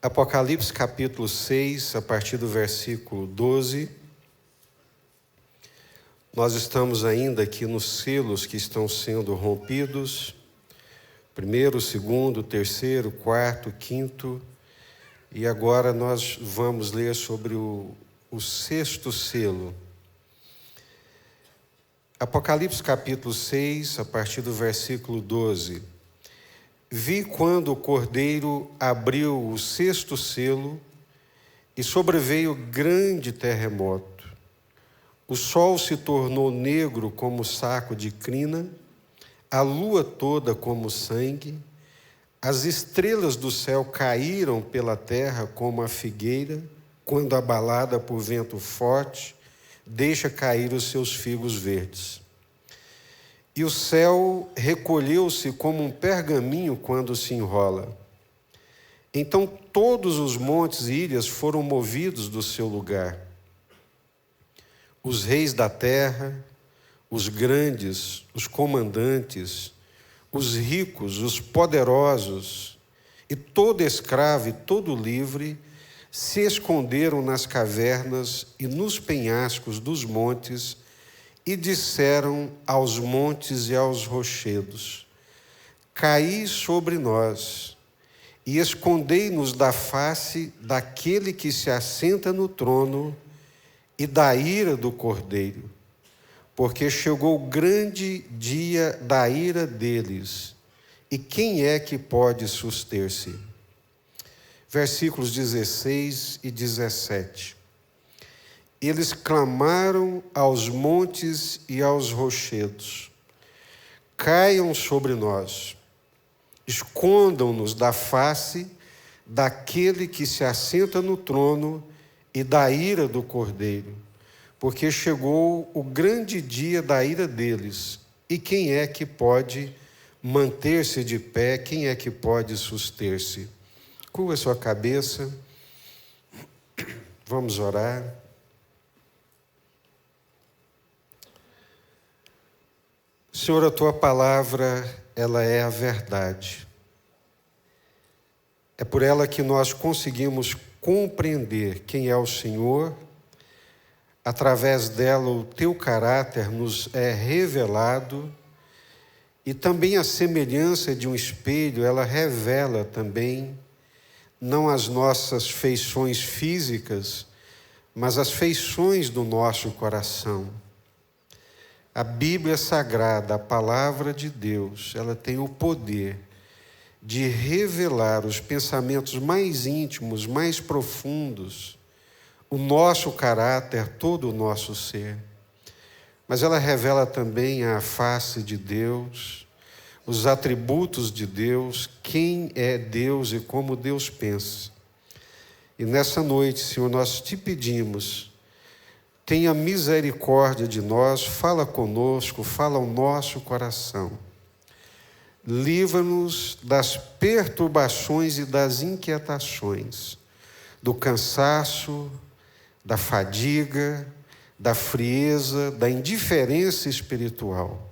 Apocalipse capítulo 6, a partir do versículo 12. Nós estamos ainda aqui nos selos que estão sendo rompidos. Primeiro, segundo, terceiro, quarto, quinto. E agora nós vamos ler sobre o sexto selo. Apocalipse capítulo 6, a partir do versículo 12. Vi quando o Cordeiro abriu o sexto selo e sobreveio grande terremoto. O sol se tornou negro como saco de crina, a lua toda como sangue, as estrelas do céu caíram pela terra como a figueira, quando abalada por vento forte, deixa cair os seus figos verdes. E o céu recolheu-se como um pergaminho quando se enrola. Então todos os montes e ilhas foram movidos do seu lugar. Os reis da terra, os grandes, os comandantes, os ricos, os poderosos, e todo escravo e todo livre, se esconderam nas cavernas e nos penhascos dos montes, e disseram aos montes e aos rochedos: caí sobre nós, e escondei-nos da face daquele que se assenta no trono e da ira do Cordeiro, porque chegou o grande dia da ira deles, e quem é que pode suster-se? Versículos 16 e 17. Eles clamaram aos montes e aos rochedos: caiam sobre nós, escondam-nos da face daquele que se assenta no trono e da ira do Cordeiro, porque chegou o grande dia da ira deles, e quem é que pode manter-se de pé, quem é que pode suster-se? Curva a sua cabeça, vamos orar. Senhor, a Tua palavra, ela é a verdade. É por ela que nós conseguimos compreender quem é o Senhor. Através dela, o Teu caráter nos é revelado. E também a semelhança de um espelho, ela revela também, não as nossas feições físicas, mas as feições do nosso coração. A Bíblia Sagrada, a Palavra de Deus, ela tem o poder de revelar os pensamentos mais íntimos, mais profundos, o nosso caráter, todo o nosso ser. Mas ela revela também a face de Deus, os atributos de Deus, quem é Deus e como Deus pensa. E nessa noite, Senhor, nós te pedimos: tenha misericórdia de nós, fala conosco, fala ao nosso coração. Livra-nos das perturbações e das inquietações, do cansaço, da fadiga, da frieza, da indiferença espiritual.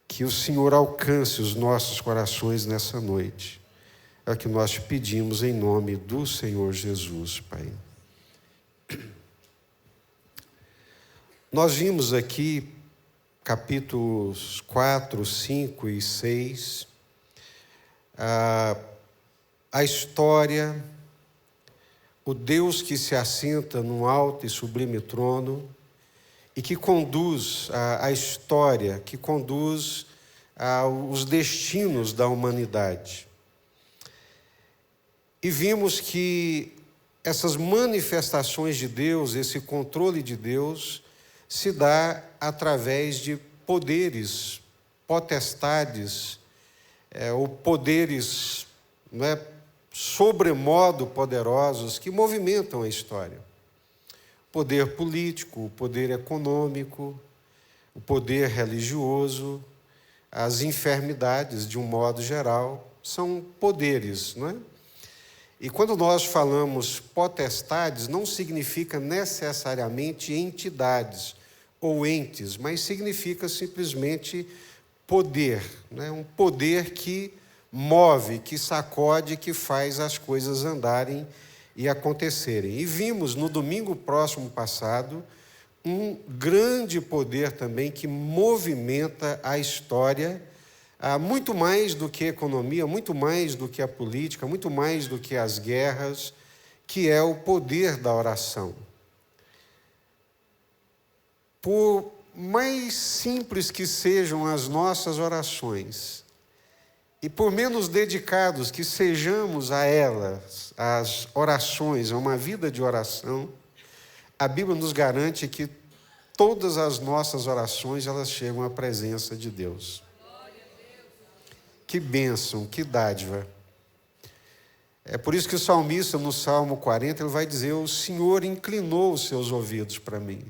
Que o Senhor alcance os nossos corações nessa noite. É o que nós te pedimos em nome do Senhor Jesus, Pai. Nós vimos aqui capítulos 4, 5 e 6, a história, o Deus que se assenta num alto e sublime trono e que conduz a história, que conduz os destinos da humanidade. E vimos que essas manifestações de Deus, esse controle de Deus, se dá através de poderes, potestades, ou poderes, sobremodo poderosos que movimentam a história. O poder político, o poder econômico, o poder religioso, as enfermidades, de um modo geral, são poderes, não é? E quando nós falamos potestades, não significa necessariamente entidades ou entes, mas significa simplesmente poder, né? Um poder que move, que sacode, que faz as coisas andarem e acontecerem. E vimos no domingo próximo passado um grande poder também que movimenta a história, muito mais do que a economia, muito mais do que a política, muito mais do que as guerras, que é o poder da oração. Por mais simples que sejam as nossas orações, e por menos dedicados que sejamos a elas, as orações, a uma vida de oração, a Bíblia nos garante que todas as nossas orações, elas chegam à presença de Deus. Que bênção, que dádiva. É por isso que o salmista, no Salmo 40, ele vai dizer: o Senhor inclinou os seus ouvidos para mim.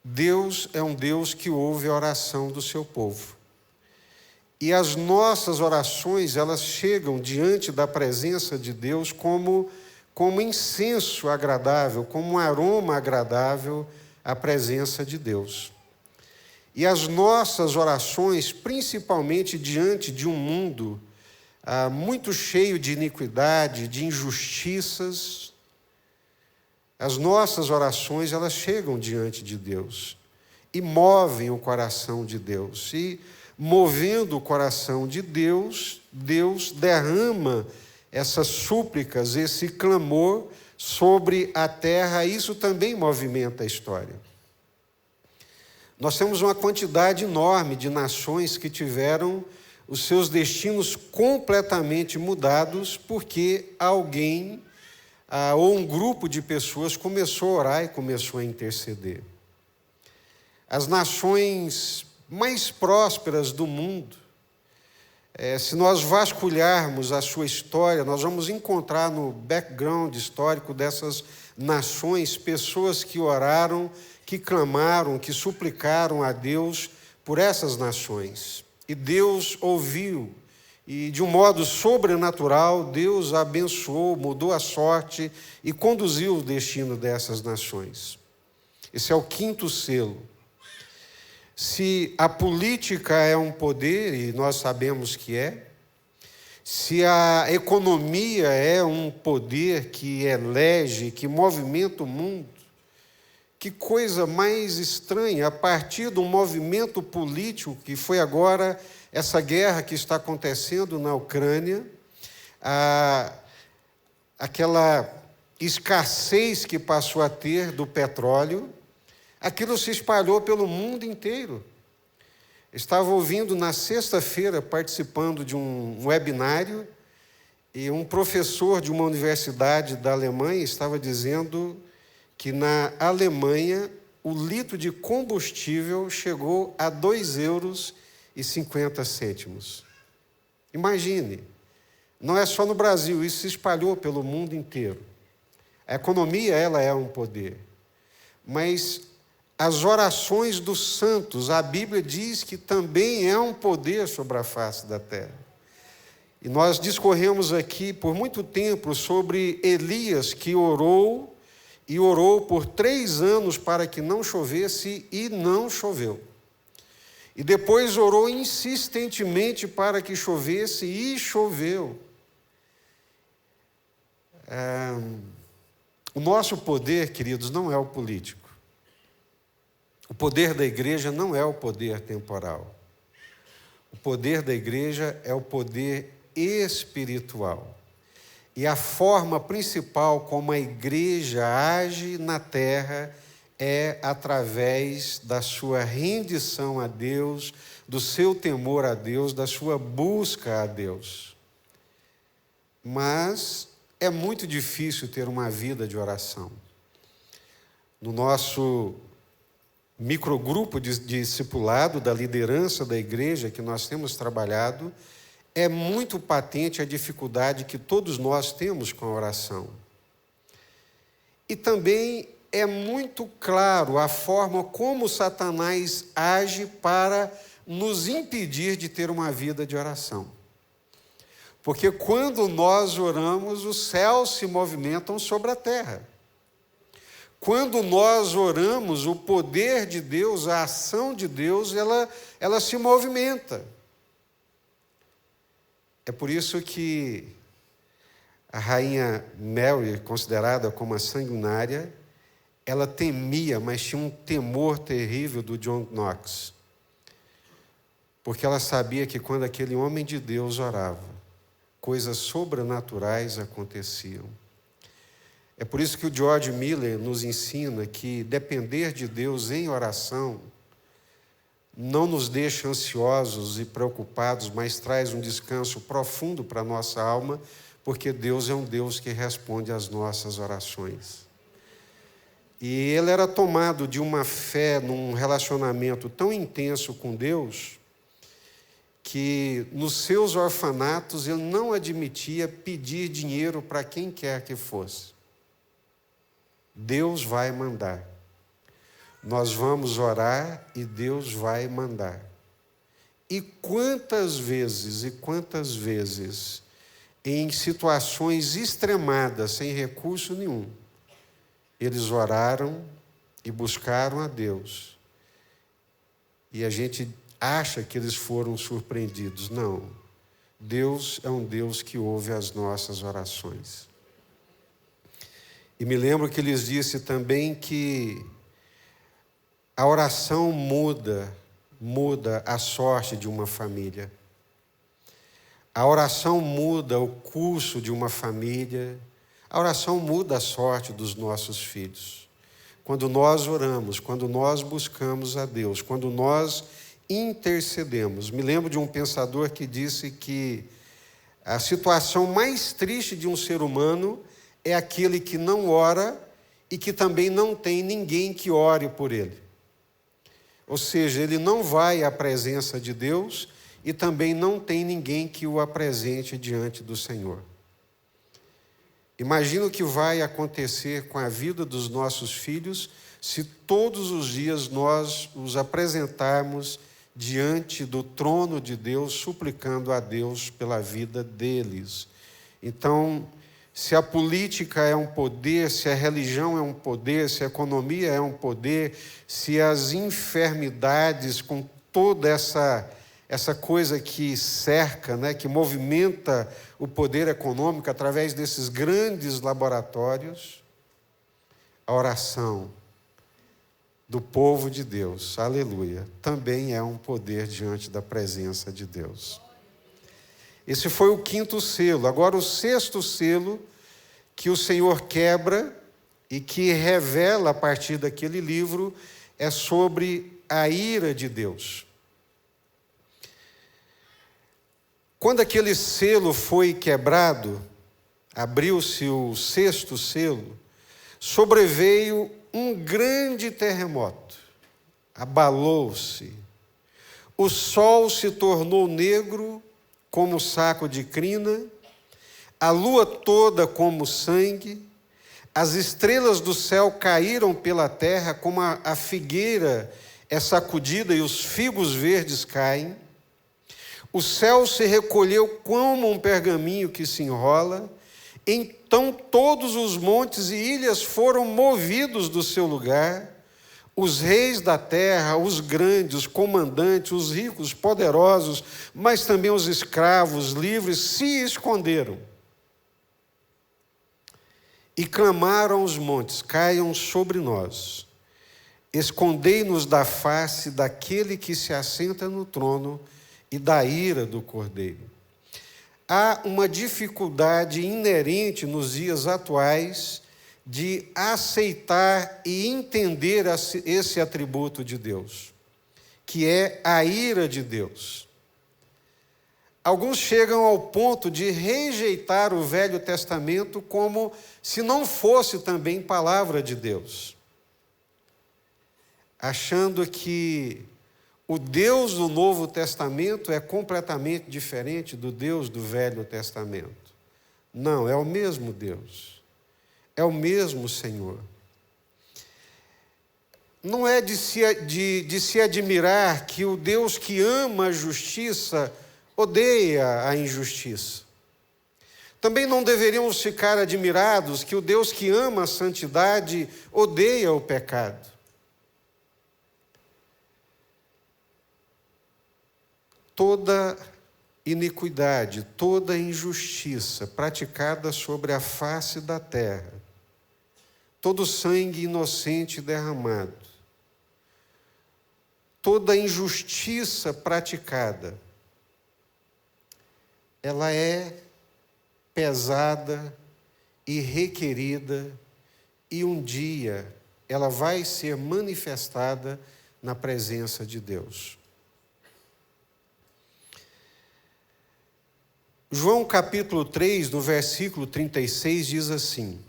Deus é um Deus que ouve a oração do seu povo. E as nossas orações, elas chegam diante da presença de Deus como incenso agradável, como um aroma agradável à presença de Deus. E as nossas orações, principalmente diante de um mundo muito cheio de iniquidade, de injustiças, as nossas orações, elas chegam diante de Deus e movem o coração de Deus. E movendo o coração de Deus, Deus derrama essas súplicas, esse clamor sobre a terra. Isso também movimenta a história. Nós temos uma quantidade enorme de nações que tiveram os seus destinos completamente mudados porque alguém ou um grupo de pessoas começou a orar e começou a interceder. As nações mais prósperas do mundo, se nós vasculharmos a sua história, nós vamos encontrar no background histórico dessas nações pessoas que oraram, que clamaram, que suplicaram a Deus por essas nações. E Deus ouviu, e de um modo sobrenatural, Deus abençoou, mudou a sorte e conduziu o destino dessas nações. Esse é o quinto selo. Se a política é um poder, e nós sabemos que é, se a economia é um poder que elege, que movimenta o mundo, que coisa mais estranha, a partir do movimento político, que foi agora essa guerra que está acontecendo na Ucrânia, aquela escassez que passou a ter do petróleo, aquilo se espalhou pelo mundo inteiro. Estava ouvindo na sexta-feira, participando de um webinário, e um professor de uma universidade da Alemanha estava dizendo que na Alemanha o litro de combustível chegou a 2,50 euros. Imagine, não é só no Brasil, isso se espalhou pelo mundo inteiro. A economia, ela é um poder, mas as orações dos santos, a Bíblia diz que também é um poder sobre a face da terra. E nós discorremos aqui por muito tempo sobre Elias, que orou por 3 anos para que não chovesse e não choveu. E depois orou insistentemente para que chovesse e choveu. O nosso poder, queridos, não é o político. O poder da igreja não é o poder temporal. O poder da igreja é o poder espiritual. E a forma principal como a igreja age na terra é através da sua rendição a Deus, do seu temor a Deus, da sua busca a Deus. Mas é muito difícil ter uma vida de oração. No nosso microgrupo de discipulado da liderança da igreja que nós temos trabalhado, é muito patente a dificuldade que todos nós temos com a oração. E também é muito claro a forma como Satanás age para nos impedir de ter uma vida de oração. Porque quando nós oramos, os céus se movimentam sobre a terra. Quando nós oramos, o poder de Deus, a ação de Deus, ela se movimenta. É por isso que a rainha Mary, considerada como a sanguinária, ela temia, mas tinha um temor terrível do John Knox. Porque ela sabia que quando aquele homem de Deus orava, coisas sobrenaturais aconteciam. É por isso que o George Miller nos ensina que depender de Deus em oração não nos deixa ansiosos e preocupados, mas traz um descanso profundo para a nossa alma, porque Deus é um Deus que responde às nossas orações. E ele era tomado de uma fé num relacionamento tão intenso com Deus, que nos seus orfanatos ele não admitia pedir dinheiro para quem quer que fosse. Deus vai mandar. Nós vamos orar e Deus vai mandar. E quantas vezes, em situações extremadas, sem recurso nenhum, eles oraram e buscaram a Deus. E a gente acha que eles foram surpreendidos. Não. Deus é um Deus que ouve as nossas orações. E me lembro que lhes disse também que a oração muda a sorte de uma família. A oração muda o curso de uma família. A oração muda a sorte dos nossos filhos. Quando nós oramos, quando nós buscamos a Deus, quando nós intercedemos. Me lembro de um pensador que disse que a situação mais triste de um ser humano é aquele que não ora e que também não tem ninguém que ore por ele. Ou seja, ele não vai à presença de Deus e também não tem ninguém que o apresente diante do Senhor. Imagina o que vai acontecer com a vida dos nossos filhos se todos os dias nós os apresentarmos diante do trono de Deus, suplicando a Deus pela vida deles. Então, se a política é um poder, se a religião é um poder, se a economia é um poder, se as enfermidades, com toda essa coisa que cerca, né, que movimenta o poder econômico através desses grandes laboratórios, a oração do povo de Deus, aleluia, também é um poder diante da presença de Deus. Esse foi o 5º selo. Agora o 6º selo que o Senhor quebra e que revela a partir daquele livro é sobre a ira de Deus. Quando aquele selo foi quebrado, abriu-se o 6º selo, sobreveio um grande terremoto, abalou-se. O sol se tornou negro como saco de crina, a lua toda como sangue, as estrelas do céu caíram pela terra como a figueira é sacudida e os figos verdes caem. O céu se recolheu como um pergaminho que se enrola. Então todos os montes e ilhas foram movidos do seu lugar. Os reis da terra, os grandes, os comandantes, os ricos, os poderosos, mas também os escravos livres se esconderam. E clamaram aos montes: caiam sobre nós. Escondei-nos da face daquele que se assenta no trono e da ira do Cordeiro. Há uma dificuldade inerente nos dias atuais de aceitar e entender esse atributo de Deus, que é a ira de Deus. Alguns chegam ao ponto de rejeitar o Velho Testamento como se não fosse também palavra de Deus, achando que o Deus do Novo Testamento é completamente diferente do Deus do Velho Testamento. Não, é o mesmo Deus. É o mesmo Senhor. Não é de se admirar que o Deus que ama a justiça odeia a injustiça. Também não deveríamos ficar admirados que o Deus que ama a santidade odeia o pecado. Toda iniquidade, toda injustiça praticada sobre a face da terra, todo sangue inocente derramado, toda injustiça praticada, ela é pesada e requerida, e um dia ela vai ser manifestada na presença de Deus. João capítulo 3, no versículo 36, diz assim: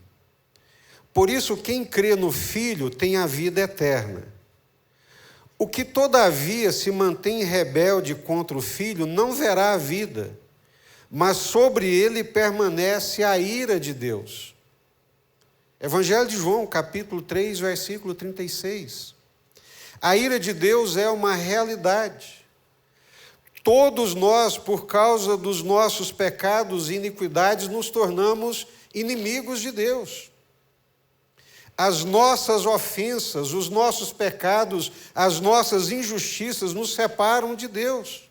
por isso quem crê no Filho tem a vida eterna. O que todavia se mantém rebelde contra o Filho não verá a vida, mas sobre ele permanece a ira de Deus. Evangelho de João, capítulo 3, versículo 36. A ira de Deus é uma realidade. Todos nós, por causa dos nossos pecados e iniquidades, nos tornamos inimigos de Deus. As nossas ofensas, os nossos pecados, as nossas injustiças nos separam de Deus.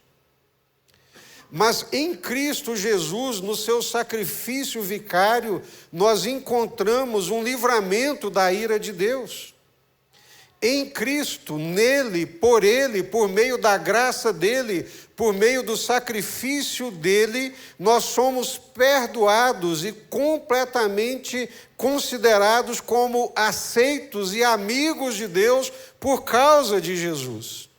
Mas em Cristo Jesus, no seu sacrifício vicário, nós encontramos um livramento da ira de Deus. Em Cristo, nele, por meio da graça dele, por meio do sacrifício dele, nós somos perdoados e completamente considerados como aceitos e amigos de Deus por causa de Jesus.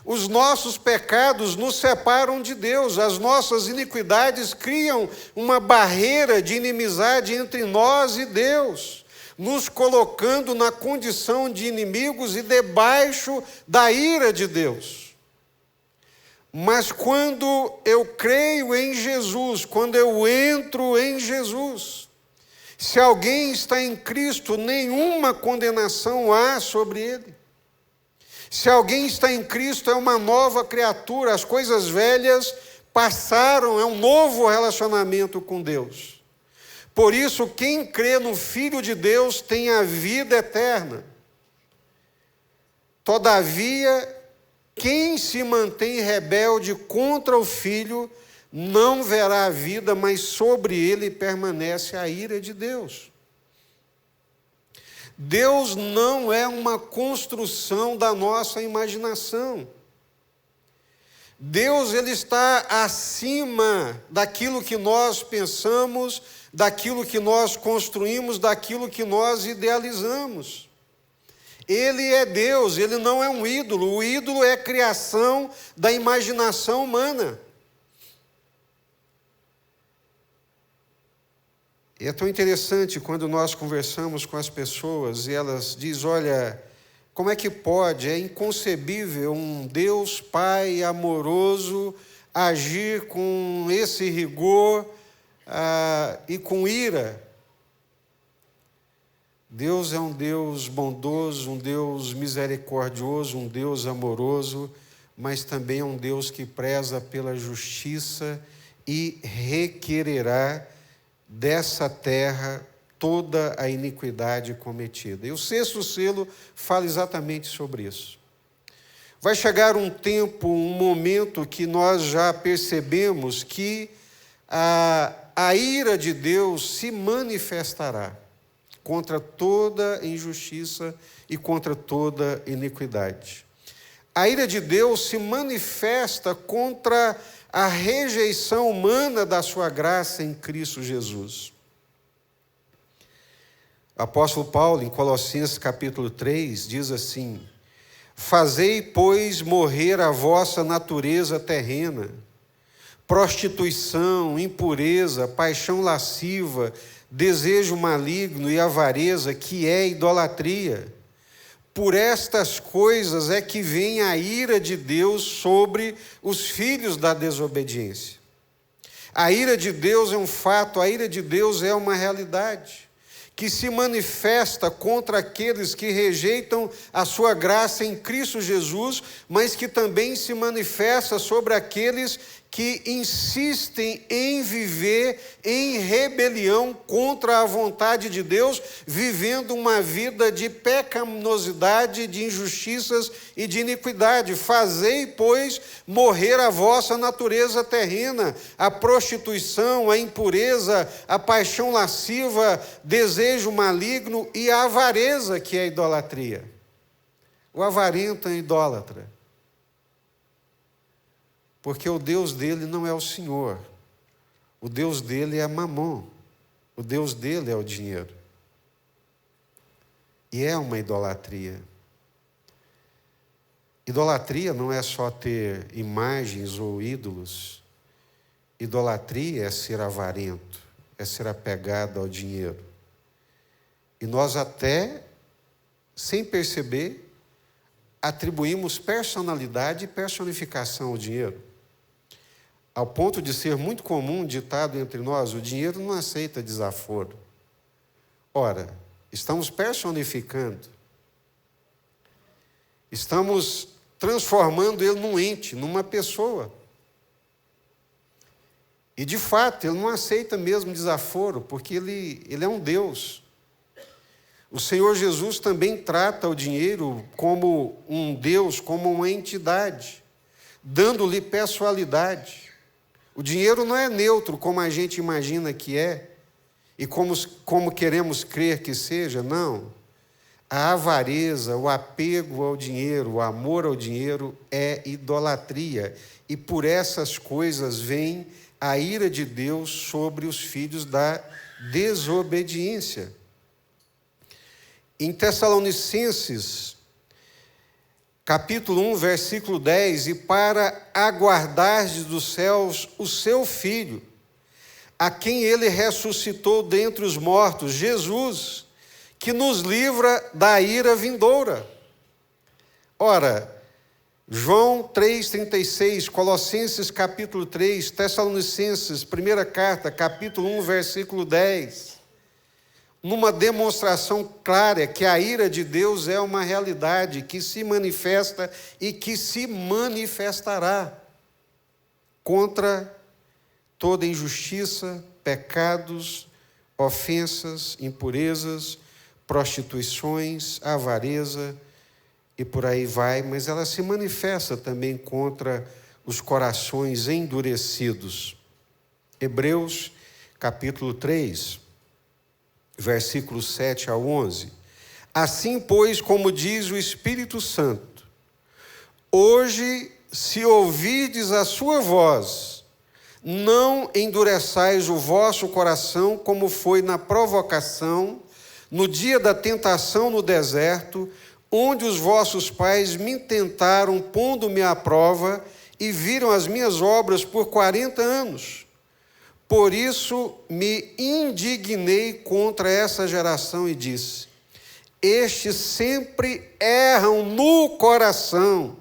Os nossos pecados nos separam de Deus, as nossas iniquidades criam uma barreira de inimizade entre nós e Deus, nos colocando na condição de inimigos e debaixo da ira de Deus. Mas quando eu creio em Jesus, quando eu entro em Jesus, se alguém está em Cristo, nenhuma condenação há sobre ele. Se alguém está em Cristo, é uma nova criatura, as coisas velhas passaram, é um novo relacionamento com Deus. Por isso, quem crê no Filho de Deus tem a vida eterna. Todavia, quem se mantém rebelde contra o Filho não verá a vida, mas sobre ele permanece a ira de Deus. Deus não é uma construção da nossa imaginação. Deus, ele está acima daquilo que nós pensamos, daquilo que nós construímos, daquilo que nós idealizamos. Ele é Deus, ele não é um ídolo. O ídolo é a criação da imaginação humana. E é tão interessante quando nós conversamos com as pessoas e elas dizem, olha, como é que pode? É inconcebível um Deus Pai amoroso agir com esse rigor e com ira. Deus é um Deus bondoso, um Deus misericordioso, um Deus amoroso, mas também é um Deus que preza pela justiça e requererá dessa terra toda a iniquidade cometida. E o sexto selo fala exatamente sobre isso. Vai chegar um tempo, um momento que nós já percebemos que a ira de Deus se manifestará contra toda injustiça e contra toda iniquidade. A ira de Deus se manifesta contra a rejeição humana da sua graça em Cristo Jesus. O apóstolo Paulo, em Colossenses capítulo 3, diz assim: fazei, pois, morrer a vossa natureza terrena, prostituição, impureza, paixão lasciva, desejo maligno e avareza, que é idolatria. Por estas coisas é que vem a ira de Deus sobre os filhos da desobediência. A ira de Deus é um fato, a ira de Deus é uma realidade, que se manifesta contra aqueles que rejeitam a sua graça em Cristo Jesus, mas que também se manifesta sobre aqueles que insistem em viver em rebelião contra a vontade de Deus, vivendo uma vida de pecaminosidade, de injustiças e de iniquidade. Fazei, pois, morrer a vossa natureza terrena, a prostituição, a impureza, a paixão lasciva, desejo maligno e a avareza, que é a idolatria. O avarento é idólatra. Porque o Deus dele não é o Senhor. O Deus dele é Mamon. O Deus dele é o dinheiro. E é uma idolatria. Idolatria não é só ter imagens ou ídolos. Idolatria é ser avarento, é ser apegado ao dinheiro. E nós até, sem perceber, atribuímos personalidade e personificação ao dinheiro. Ao ponto de ser muito comum, ditado entre nós, o dinheiro não aceita desaforo. Ora, estamos personificando. Estamos transformando ele num ente, numa pessoa. E, de fato, ele não aceita mesmo desaforo, porque ele é um Deus. O Senhor Jesus também trata o dinheiro como um Deus, como uma entidade, dando-lhe pessoalidade. O dinheiro não é neutro, como a gente imagina que é, e como queremos crer que seja, não. A avareza, o apego ao dinheiro, o amor ao dinheiro é idolatria. E por essas coisas vem a ira de Deus sobre os filhos da desobediência. Em Tessalonicenses, capítulo 1, versículo 10, e para aguardardes dos céus o seu Filho, a quem ele ressuscitou dentre os mortos, Jesus, que nos livra da ira vindoura. Ora, João 3,36, Colossenses capítulo 3, Tessalonicenses, primeira carta, capítulo 1, versículo 10, numa demonstração clara que a ira de Deus é uma realidade que se manifesta e que se manifestará contra toda injustiça, pecados, ofensas, impurezas, prostituições, avareza e por aí vai, mas ela se manifesta também contra os corações endurecidos. Hebreus capítulo 3, versículos 7 a 11. Assim, pois, como diz o Espírito Santo, hoje, se ouvirdes a sua voz, não endureçais o vosso coração, como foi na provocação, no dia da tentação no deserto, onde os vossos pais me tentaram, pondo-me à prova, e viram as minhas obras por 40 anos. Por isso me indignei contra essa geração e disse: estes sempre erram no coração,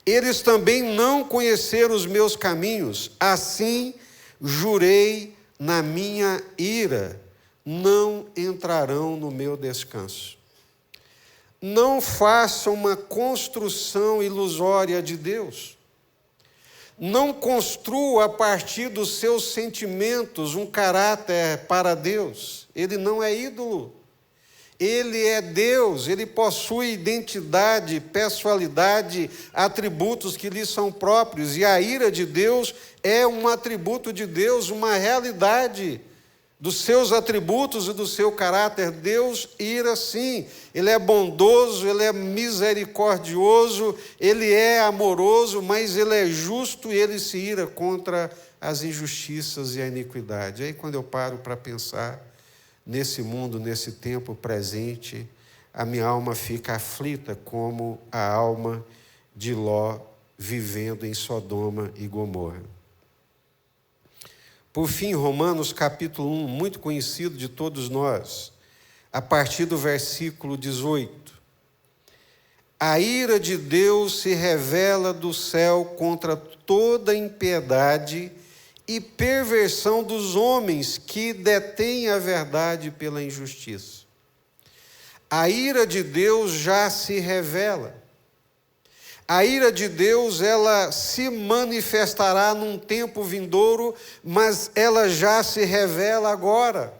eles também não conheceram os meus caminhos. Assim jurei na minha ira, não entrarão no meu descanso. Não faça uma construção ilusória de Deus. Não construa a partir dos seus sentimentos um caráter para Deus. Ele não é ídolo. Ele é Deus, ele possui identidade, pessoalidade, atributos que lhe são próprios. E a ira de Deus é um atributo de Deus, uma realidade dos seus atributos e do seu caráter. Deus ira sim, ele é bondoso, ele é misericordioso, ele é amoroso, mas ele é justo e ele se ira contra as injustiças e a iniquidade. Aí quando eu paro para pensar nesse mundo, nesse tempo presente, a minha alma fica aflita como a alma de Ló vivendo em Sodoma e Gomorra. Por fim, Romanos capítulo 1, muito conhecido de todos nós, a partir do versículo 18. A ira de Deus se revela do céu contra toda impiedade e perversão dos homens que detêm a verdade pela injustiça. A ira de Deus já se revela. A ira de Deus, ela se manifestará num tempo vindouro, mas ela já se revela agora.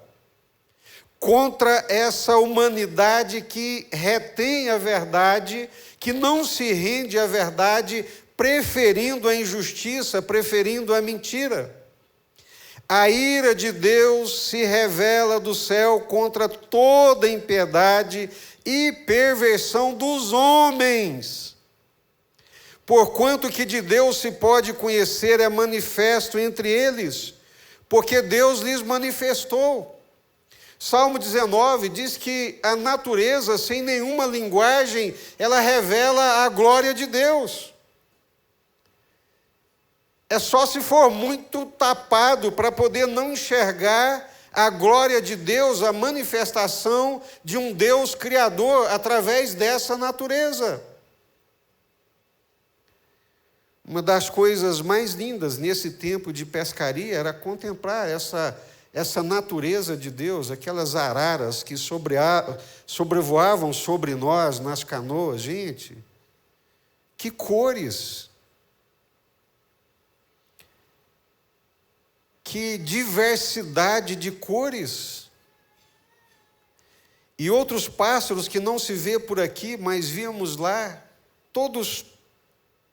Contra essa humanidade que retém a verdade, que não se rende à verdade, preferindo a injustiça, preferindo a mentira. A ira de Deus se revela do céu contra toda impiedade e perversão dos homens. Porquanto que de Deus se pode conhecer é manifesto entre eles, porque Deus lhes manifestou. Salmo 19 diz que a natureza, sem nenhuma linguagem, ela revela a glória de Deus. É só se for muito tapado para poder não enxergar a glória de Deus, a manifestação de um Deus criador através dessa natureza. Uma das coisas mais lindas nesse tempo de pescaria era contemplar essa natureza de Deus, aquelas araras que sobrevoavam sobre nós nas canoas. Gente, que cores! Que diversidade de cores! E outros pássaros que não se vê por aqui, mas víamos lá, todos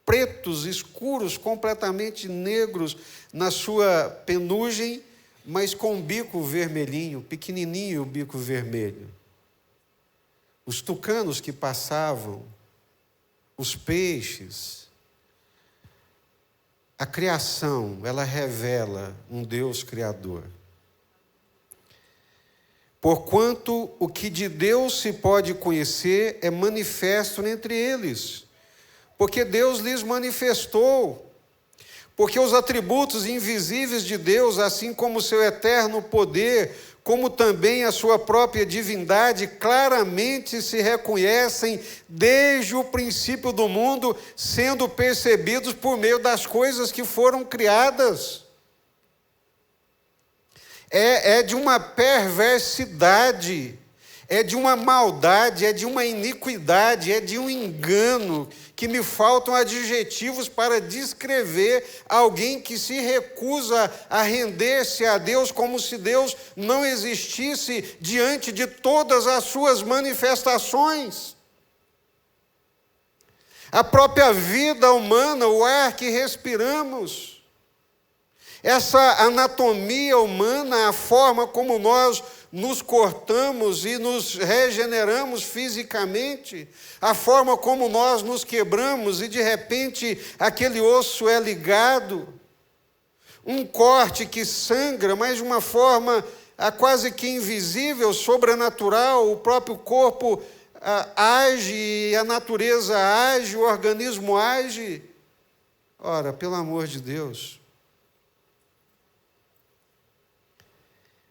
pretos, escuros, completamente negros na sua penugem, mas com um bico vermelhinho, pequenininho o bico vermelho. Os tucanos que passavam, os peixes. A criação, ela revela um Deus criador. Porquanto o que de Deus se pode conhecer é manifesto entre eles, porque Deus lhes manifestou. Porque os atributos invisíveis de Deus, assim como o seu eterno poder, como também a sua própria divindade, claramente se reconhecem desde o princípio do mundo, sendo percebidos por meio das coisas que foram criadas. É de uma perversidade, é de uma maldade, é de uma iniquidade, é de um engano, que me faltam adjetivos para descrever alguém que se recusa a render-se a Deus como se Deus não existisse diante de todas as suas manifestações. A própria vida humana, o ar que respiramos, essa anatomia humana, a forma como nós nos cortamos e nos regeneramos fisicamente, a forma como nós nos quebramos e de repente aquele osso é ligado, um corte que sangra, mas de uma forma quase que invisível, sobrenatural, o próprio corpo age, a natureza age, o organismo age. Ora, pelo amor de Deus,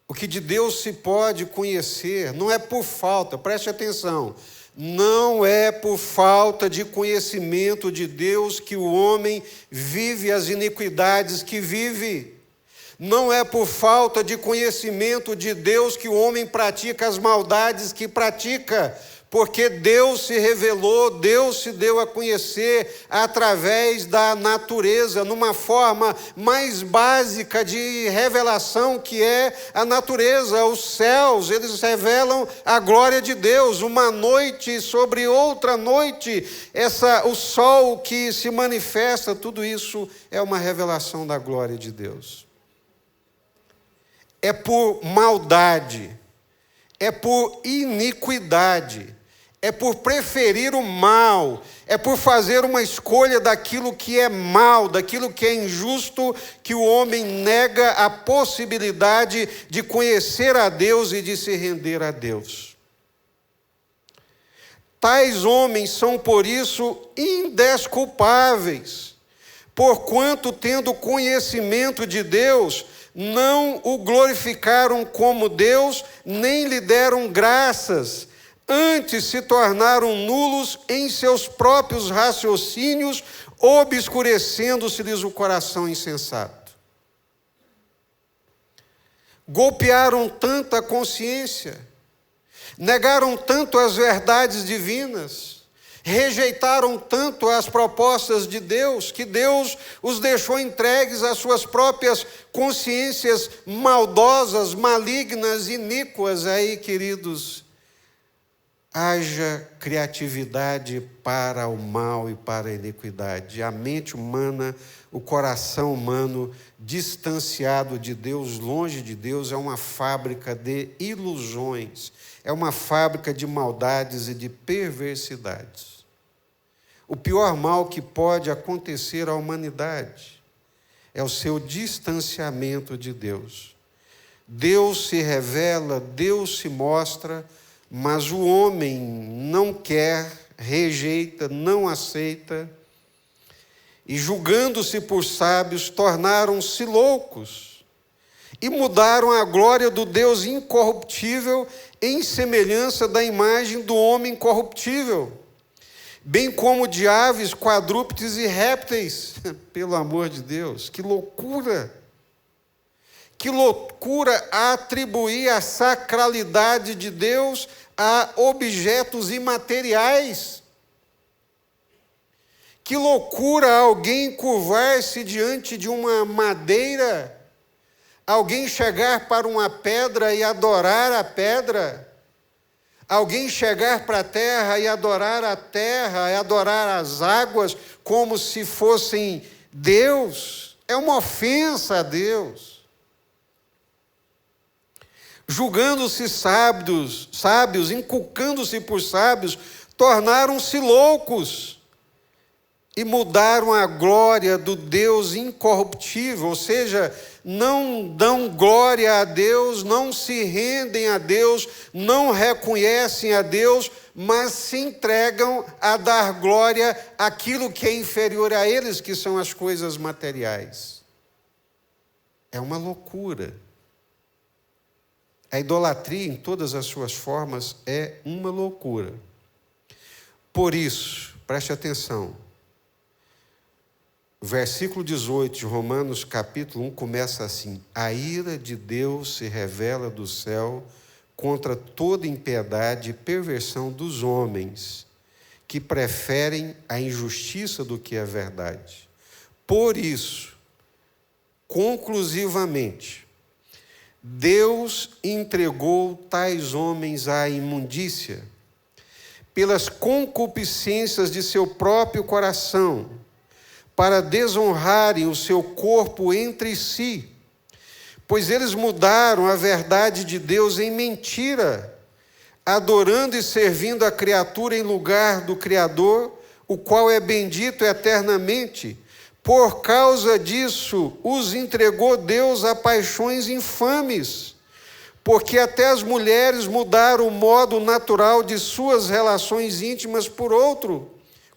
o que de Deus se pode conhecer não é por falta, preste atenção, não é por falta de conhecimento de Deus que o homem vive as iniquidades que vive. Não é por falta de conhecimento de Deus que o homem pratica as maldades que pratica. Porque Deus se revelou, Deus se deu a conhecer através da natureza, numa forma mais básica de revelação, que é a natureza. Os céus, eles revelam a glória de Deus, uma noite sobre outra noite, o sol que se manifesta, tudo isso é uma revelação da glória de Deus. É por maldade, é por iniquidade, é por preferir o mal, é por fazer uma escolha daquilo que é mal, daquilo que é injusto, que o homem nega a possibilidade de conhecer a Deus e de se render a Deus. Tais homens são, por isso, indesculpáveis, porquanto, tendo conhecimento de Deus, não o glorificaram como Deus, nem lhe deram graças, antes se tornaram nulos em seus próprios raciocínios, obscurecendo-se-lhes o coração insensato. Golpearam tanto a consciência, negaram tanto as verdades divinas, rejeitaram tanto as propostas de Deus, que Deus os deixou entregues às suas próprias consciências maldosas, malignas, iníquas. Aí, queridos, haja criatividade para o mal e para a iniquidade. A mente humana, o coração humano, distanciado de Deus, longe de Deus, é uma fábrica de ilusões, é uma fábrica de maldades e de perversidades. O pior mal que pode acontecer à humanidade é o seu distanciamento de Deus. Deus se revela, Deus se mostra, mas o homem não quer, rejeita, não aceita, e julgando-se por sábios, tornaram-se loucos e mudaram a glória do Deus incorruptível em semelhança da imagem do homem corruptível, bem como de aves, quadrúpedes e répteis. Pelo amor de Deus, que loucura! Que loucura atribuir a sacralidade de Deus a objetos imateriais. Que loucura alguém curvar-se diante de uma madeira, alguém chegar para uma pedra e adorar a pedra, alguém chegar para a terra e adorar a terra, e adorar as águas como se fossem Deus. É uma ofensa a Deus. Julgando-se sábios, inculcando-se por sábios, tornaram-se loucos e mudaram a glória do Deus incorruptível, ou seja, não dão glória a Deus, não se rendem a Deus, não reconhecem a Deus, mas se entregam a dar glória àquilo que é inferior a eles, que são as coisas materiais. É uma loucura. A idolatria, em todas as suas formas, é uma loucura. Por isso, preste atenção, o versículo 18 de Romanos, capítulo 1, começa assim: a ira de Deus se revela do céu contra toda impiedade e perversão dos homens, que preferem a injustiça do que a verdade. Por isso, conclusivamente, Deus entregou tais homens à imundícia, pelas concupiscências de seu próprio coração, para desonrarem o seu corpo entre si, pois eles mudaram a verdade de Deus em mentira, adorando e servindo a criatura em lugar do Criador, o qual é bendito eternamente. Por causa disso, os entregou Deus a paixões infames, porque até as mulheres mudaram o modo natural de suas relações íntimas por outro,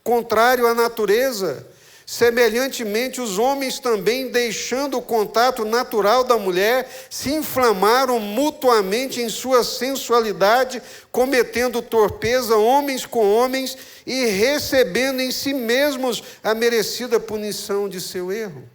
contrário à natureza. Semelhantemente, os homens também, deixando o contato natural da mulher, se inflamaram mutuamente em sua sensualidade, cometendo torpeza homens com homens e recebendo em si mesmos a merecida punição de seu erro.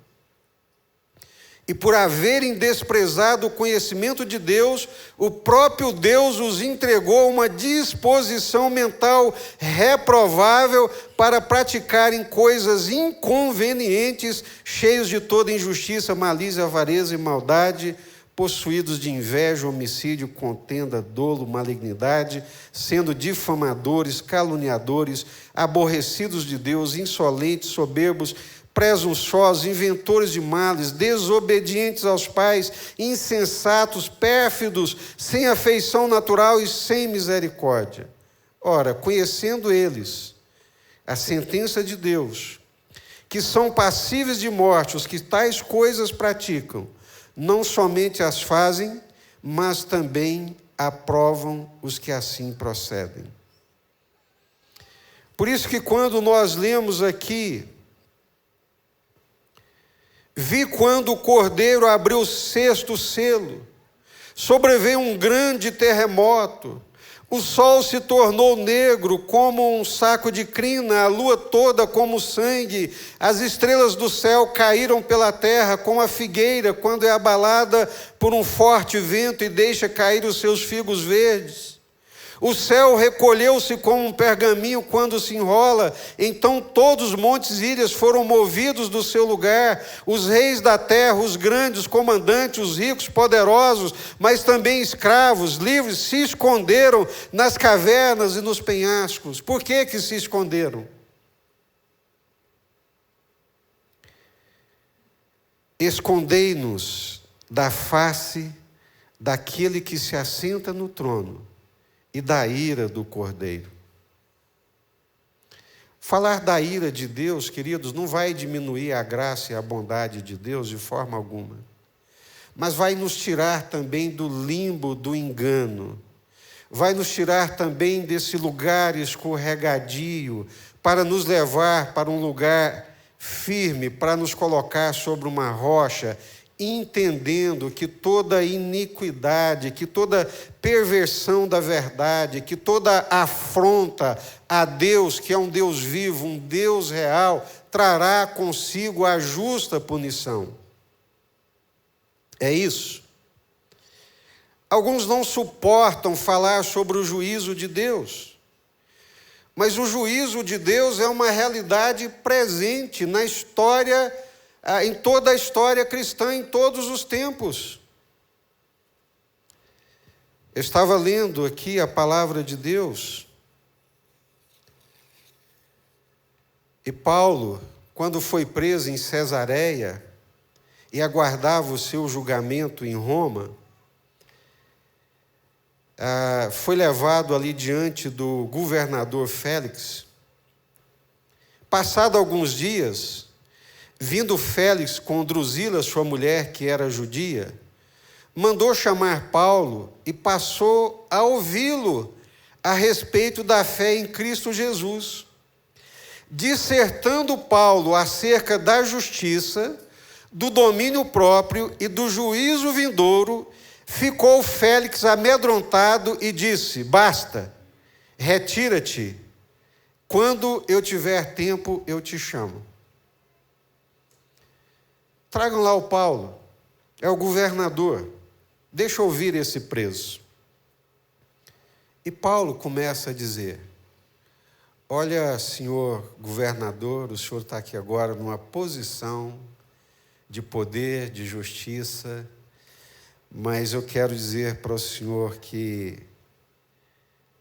E por haverem desprezado o conhecimento de Deus, o próprio Deus os entregou a uma disposição mental reprovável para praticarem coisas inconvenientes, cheios de toda injustiça, malícia, avareza e maldade, possuídos de inveja, homicídio, contenda, dolo, malignidade, sendo difamadores, caluniadores, aborrecidos de Deus, insolentes, soberbos, presunçosos, inventores de males, desobedientes aos pais, insensatos, pérfidos, sem afeição natural e sem misericórdia. Ora, conhecendo eles a sentença de Deus, que são passíveis de morte os que tais coisas praticam, não somente as fazem, mas também aprovam os que assim procedem. Por isso que quando nós lemos aqui, vi quando o Cordeiro abriu o sexto selo, sobreveio um grande terremoto, o sol se tornou negro como um saco de crina, a lua toda como sangue, as estrelas do céu caíram pela terra como a figueira quando é abalada por um forte vento e deixa cair os seus figos verdes. O céu recolheu-se como um pergaminho quando se enrola. Então todos os montes e ilhas foram movidos do seu lugar. Os reis da terra, os grandes, os comandantes, os ricos, poderosos, mas também escravos, livres, se esconderam nas cavernas e nos penhascos. Por que se esconderam? Escondei-nos da face daquele que se assenta no trono e da ira do Cordeiro. Falar da ira de Deus, queridos, não vai diminuir a graça e a bondade de Deus de forma alguma, mas vai nos tirar também do limbo do engano, vai nos tirar também desse lugar escorregadio, para nos levar para um lugar firme, para nos colocar sobre uma rocha, entendendo que toda iniquidade, que toda perversão da verdade, que toda afronta a Deus, que é um Deus vivo, um Deus real, trará consigo a justa punição. É isso. Alguns não suportam falar sobre o juízo de Deus, mas o juízo de Deus é uma realidade presente na história, em toda a história cristã, em todos os tempos. Eu estava lendo aqui a palavra de Deus, e Paulo, quando foi preso em Cesareia e aguardava o seu julgamento em Roma, foi levado ali diante do governador Félix. Passado alguns dias, vindo Félix com Drusila, sua mulher, que era judia, mandou chamar Paulo e passou a ouvi-lo a respeito da fé em Cristo Jesus. Dissertando Paulo acerca da justiça, do domínio próprio e do juízo vindouro, ficou Félix amedrontado e disse: basta, retira-te, quando eu tiver tempo eu te chamo. Tragam lá o Paulo, é o governador, deixa eu ouvir esse preso. E Paulo começa a dizer: olha, senhor governador, o senhor está aqui agora numa posição de poder, de justiça, mas eu quero dizer para o senhor que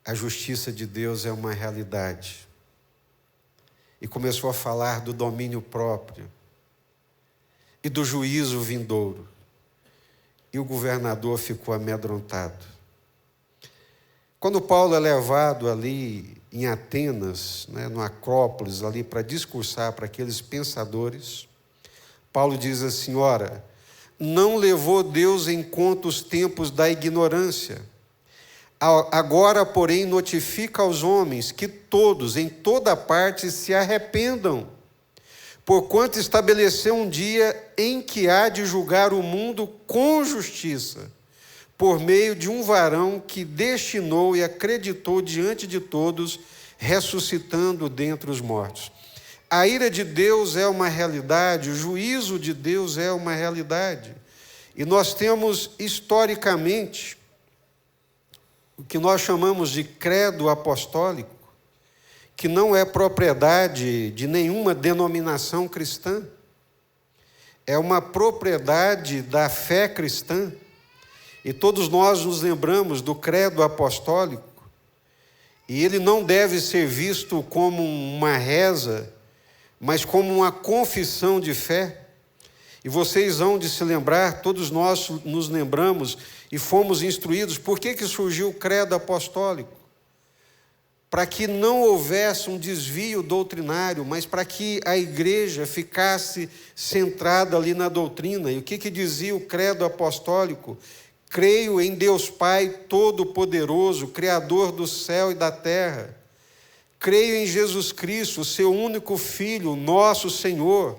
a justiça de Deus é uma realidade. E começou a falar do domínio próprio e do juízo vindouro. E o governador ficou amedrontado. Quando Paulo é levado ali em Atenas, no Acrópolis, ali para discursar para aqueles pensadores, Paulo diz assim: ora, não levou Deus em conta os tempos da ignorância. Agora, porém, notifica aos homens que todos, em toda parte, se arrependam, porquanto estabeleceu um dia em que há de julgar o mundo com justiça, por meio de um varão que destinou e acreditou diante de todos, ressuscitando dentre os mortos. A ira de Deus é uma realidade, o juízo de Deus é uma realidade. E nós temos, historicamente, o que nós chamamos de credo apostólico, que não é propriedade de nenhuma denominação cristã, é uma propriedade da fé cristã. E todos nós nos lembramos do credo apostólico, e ele não deve ser visto como uma reza, mas como uma confissão de fé. E vocês hão de se lembrar, todos nós nos lembramos e fomos instruídos. Por que surgiu o credo apostólico? Para que não houvesse um desvio doutrinário, mas para que a igreja ficasse centrada ali na doutrina. E o que dizia o credo apostólico? Creio em Deus Pai Todo-Poderoso, Criador do céu e da terra. Creio em Jesus Cristo, seu único Filho, nosso Senhor,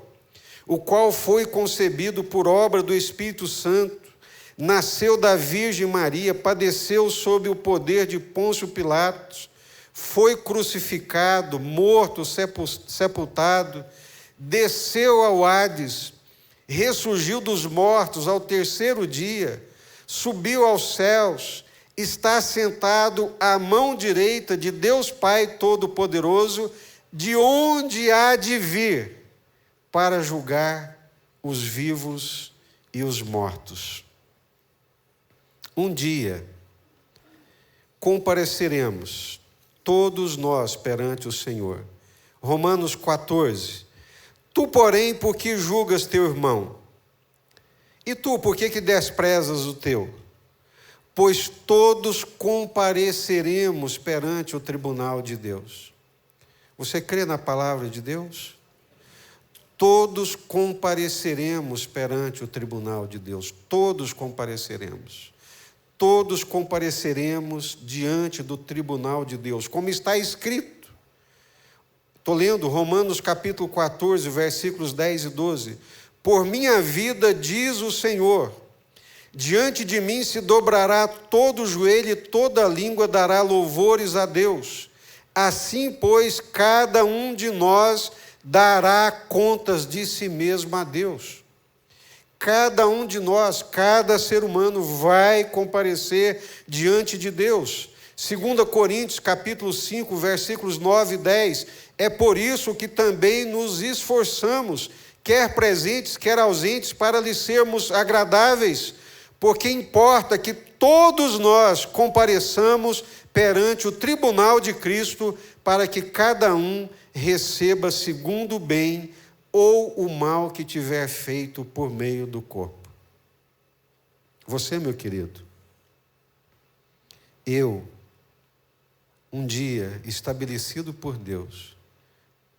o qual foi concebido por obra do Espírito Santo, nasceu da Virgem Maria, padeceu sob o poder de Pôncio Pilatos, foi crucificado, morto, sepultado, desceu ao Hades, ressurgiu dos mortos ao terceiro dia, subiu aos céus, está sentado à mão direita de Deus Pai Todo-Poderoso, de onde há de vir para julgar os vivos e os mortos. Um dia compareceremos todos nós perante o Senhor. Romanos 14. Tu, porém, por que julgas teu irmão? E tu, por que desprezas o teu? Pois todos compareceremos perante o tribunal de Deus. Você crê na palavra de Deus? Todos compareceremos perante o tribunal de Deus. Todos compareceremos. Todos compareceremos diante do tribunal de Deus, como está escrito. Estou lendo Romanos capítulo 14, versículos 10 e 12. Por minha vida, diz o Senhor, diante de mim se dobrará todo o joelho e toda a língua dará louvores a Deus. Assim, pois, cada um de nós dará contas de si mesmo a Deus. Cada um de nós, cada ser humano vai comparecer diante de Deus. 2 Coríntios capítulo 5, versículos 9 e 10. É por isso que também nos esforçamos, quer presentes, quer ausentes, para lhe sermos agradáveis, porque importa que todos nós compareçamos perante o tribunal de Cristo, para que cada um receba segundo o bem ou o mal que tiver feito por meio do corpo. Você, meu querido, eu, um dia estabelecido por Deus,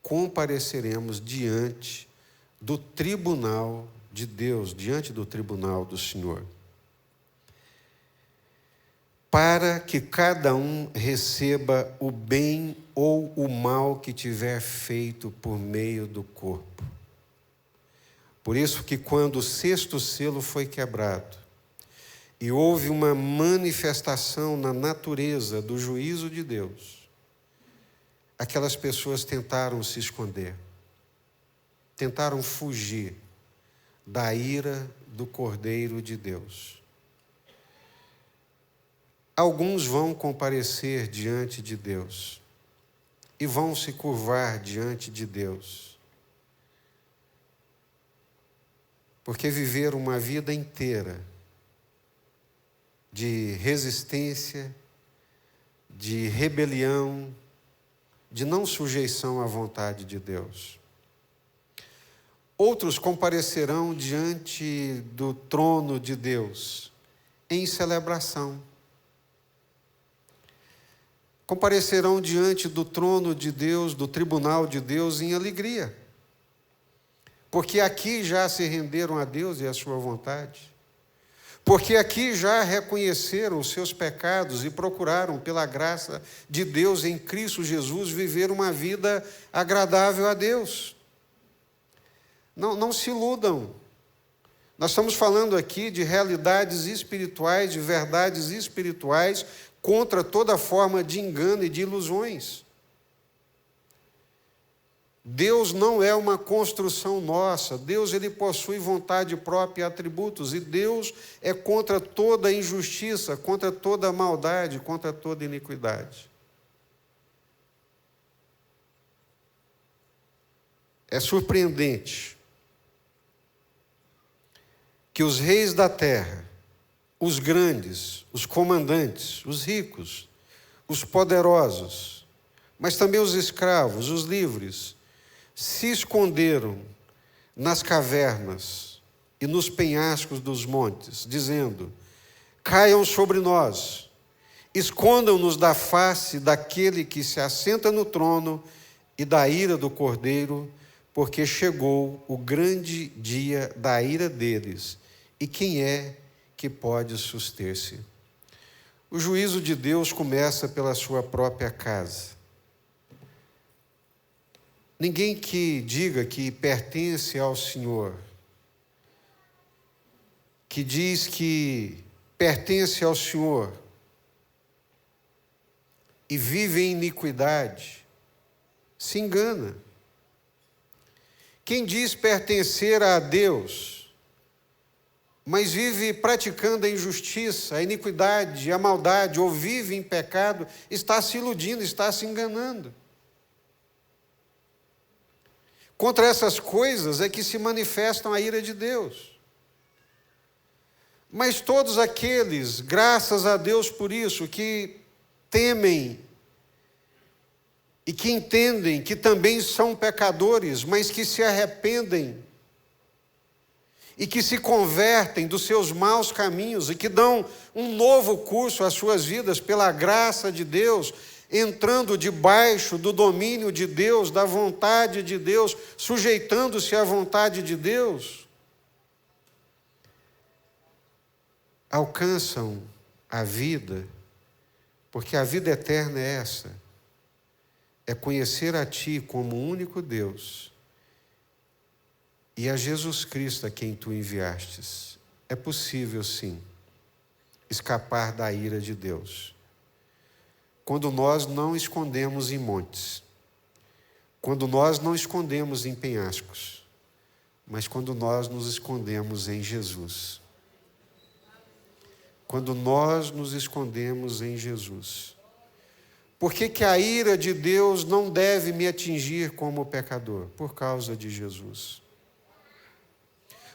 compareceremos diante do tribunal de Deus, diante do tribunal do Senhor, para que cada um receba o bem ou o mal que tiver feito por meio do corpo. Por isso que quando o sexto selo foi quebrado, e houve uma manifestação na natureza do juízo de Deus, aquelas pessoas tentaram se esconder, tentaram fugir da ira do Cordeiro de Deus. Alguns vão comparecer diante de Deus e vão se curvar diante de Deus, porque viveram uma vida inteira de resistência, de rebelião, de não sujeição à vontade de Deus. Outros comparecerão diante do trono de Deus em celebração. Comparecerão diante do trono de Deus, do tribunal de Deus, em alegria. Porque aqui já se renderam a Deus e à sua vontade. Porque aqui já reconheceram os seus pecados e procuraram, pela graça de Deus em Cristo Jesus, viver uma vida agradável a Deus. Não se iludam. Nós estamos falando aqui de realidades espirituais, de verdades espirituais, contra toda forma de engano e de ilusões. Deus não é uma construção nossa. Deus, ele possui vontade própria e atributos. E Deus é contra toda injustiça, contra toda maldade, contra toda iniquidade. É surpreendente que os reis da terra, os grandes, os comandantes, os ricos, os poderosos, mas também os escravos, os livres, se esconderam nas cavernas e nos penhascos dos montes, dizendo: caiam sobre nós, escondam-nos da face daquele que se assenta no trono e da ira do Cordeiro, porque chegou o grande dia da ira deles, e quem é que pode suster-se? O juízo de Deus começa pela sua própria casa. Ninguém que diga que pertence ao Senhor, que diz que pertence ao Senhor e vive em iniquidade, se engana. Quem diz pertencer a Deus mas vive praticando a injustiça, a iniquidade, a maldade, ou vive em pecado, está se iludindo, está se enganando. Contra essas coisas é que se manifestam a ira de Deus. Mas todos aqueles, graças a Deus por isso, que temem e que entendem que também são pecadores, mas que se arrependem e que se convertem dos seus maus caminhos e que dão um novo curso às suas vidas pela graça de Deus, entrando debaixo do domínio de Deus, da vontade de Deus, sujeitando-se à vontade de Deus, alcançam a vida, porque a vida eterna é essa, é conhecer a Ti como o único Deus e a Jesus Cristo a quem Tu enviastes. É possível, sim, escapar da ira de Deus, quando nós não escondemos em montes, quando nós não escondemos em penhascos, mas quando nós nos escondemos em Jesus. Quando nós nos escondemos em Jesus. Por que a ira de Deus não deve me atingir como pecador? Por causa de Jesus.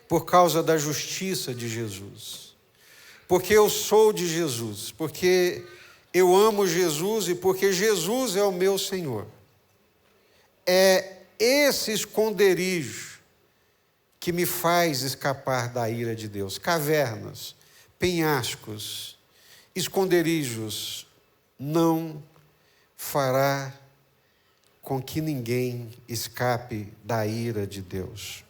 Por causa da justiça de Jesus. Porque eu sou de Jesus. Porque eu amo Jesus e porque Jesus é o meu Senhor. É esse esconderijo que me faz escapar da ira de Deus. Cavernas, penhascos, esconderijos, não fará com que ninguém escape da ira de Deus.